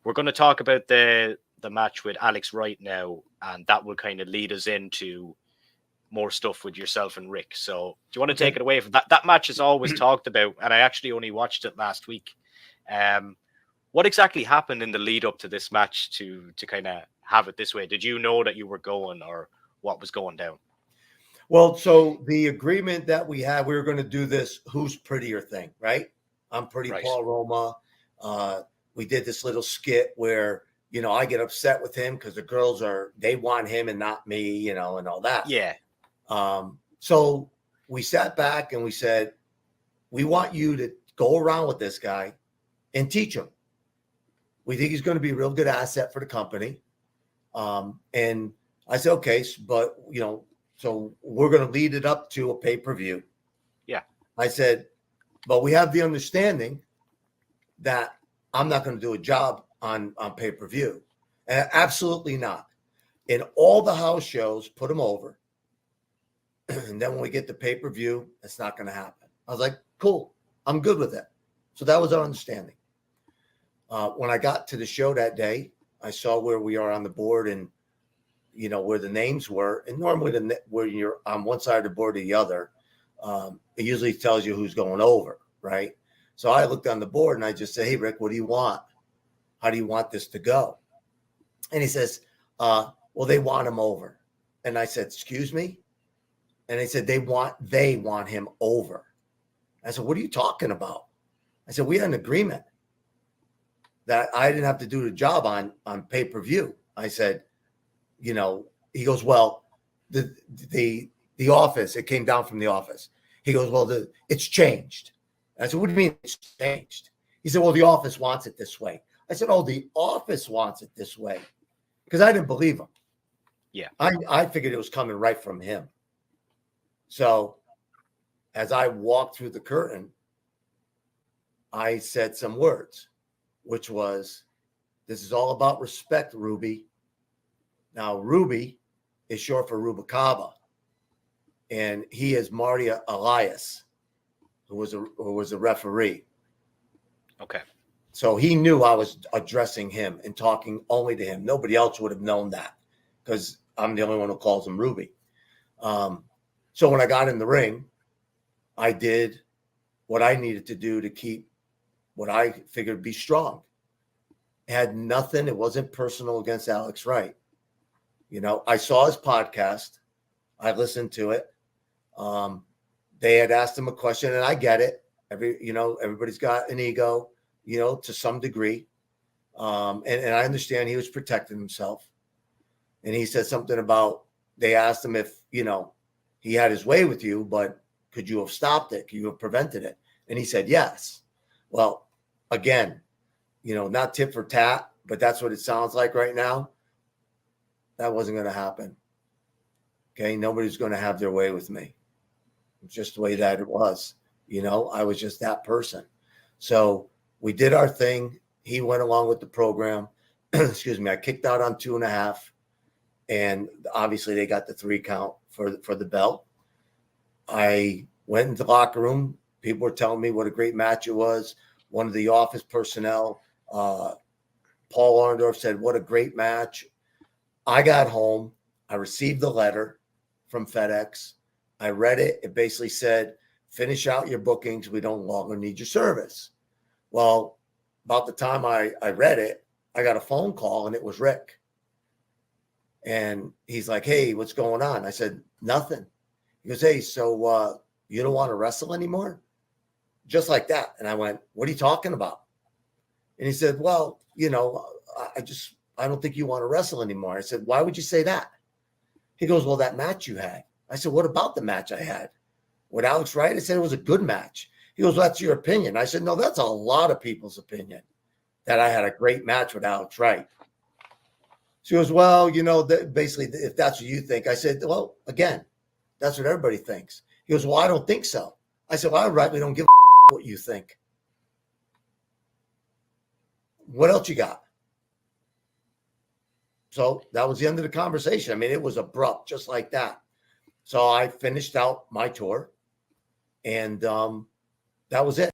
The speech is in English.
We're going to talk about the match with Alex Wright now, and that will kind of lead us into more stuff with yourself and Rick. So do you want to take Okay. it away from that? That match is always talked about, and I actually only watched it last week. What exactly happened in the lead up to this match to kind of have it this way? Did you know that you were going, or what was going down? Well, so the agreement that we had, we were going to do this who's prettier thing, right? I'm pretty Right. Paul Roma. We did this little skit where, I get upset with him because the girls they want him and not me, and all that. Yeah. So we sat back and we said, we want you to go around with this guy and teach him. We think he's going to be a real good asset for the company. And I said, okay, but, so we're going to lead it up to a pay-per-view. Yeah. I said, but we have the understanding that I'm not going to do a job on pay-per-view. And absolutely not. In all the house shows, put them over. And then when we get the pay-per-view, it's not going to happen. I was like, cool, I'm good with it. So that was our understanding. When I got to the show that day, I saw where we are on the board and, where the names were. And normally where you're on one side of the board or the other, it usually tells you who's going over, right? So I looked on the board and I just said, hey, Rick, what do you want? How do you want this to go? And he says, well, they want him over. And I said, excuse me? And they said, they want him over. I said, what are you talking about? I said, we had an agreement that I didn't have to do the job on pay-per-view. I said, he goes, well, the office, it came down from the office. He goes, well, it's changed. I said, what do you mean it's changed? He said, well, the office wants it this way. I said, oh, the office wants it this way. Because I didn't believe him. Yeah. I figured it was coming right from him. So as I walked through the curtain, I said some words, which was, this is all about respect, Ruby. Now, Ruby is short for Rubicaba, and he is Marty Elias, who was a referee. Okay. So he knew I was addressing him and talking only to him. Nobody else would have known that because I'm the only one who calls him Ruby. So when I got in the ring, I did what I needed to do to keep what I figured be strong. It had nothing. It wasn't personal against Alex Wright. I saw his podcast. I listened to it. They had asked him a question, and I get it. Everybody's got an ego, to some degree. And I understand he was protecting himself. And he said something about, they asked him if, he had his way with you, but could you have stopped it? Could you have prevented it? And he said, yes. Well, again, not tit for tat, but that's what it sounds like right now. That wasn't going to happen. Okay. Nobody's going to have their way with me. It's just the way that it was. I was just that person. So we did our thing. He went along with the program. Excuse me. I kicked out on 2.5. And obviously they got the 3 count for the belt. I went into the locker room. People were telling me what a great match it was. One of the office personnel, Paul Orndorff, said, what a great match. I got home. I received the letter from FedEx. I read it. It basically said, finish out your bookings. We don't longer need your service. Well, about the time I read it, I got a phone call and it was Rick. And he's like, hey, what's going on? I said, nothing. He goes, hey, so you don't want to wrestle anymore? Just like that. And I went, what are you talking about? And he said, well, I don't think you want to wrestle anymore. I said, why would you say that? He goes, well, that match you had. I said, what about the match I had with Alex Wright? I said, it was a good match. He goes, well, that's your opinion. I said, no, that's a lot of people's opinion that I had a great match with Alex Wright. She goes, well, basically, if that's what you think. I said, well, again, that's what everybody thinks. He goes, well, I don't think so. I said, well, I rightly don't give a what you think. What else you got? So that was the end of the conversation. I mean, it was abrupt, just like that. So I finished out my tour, and that was it.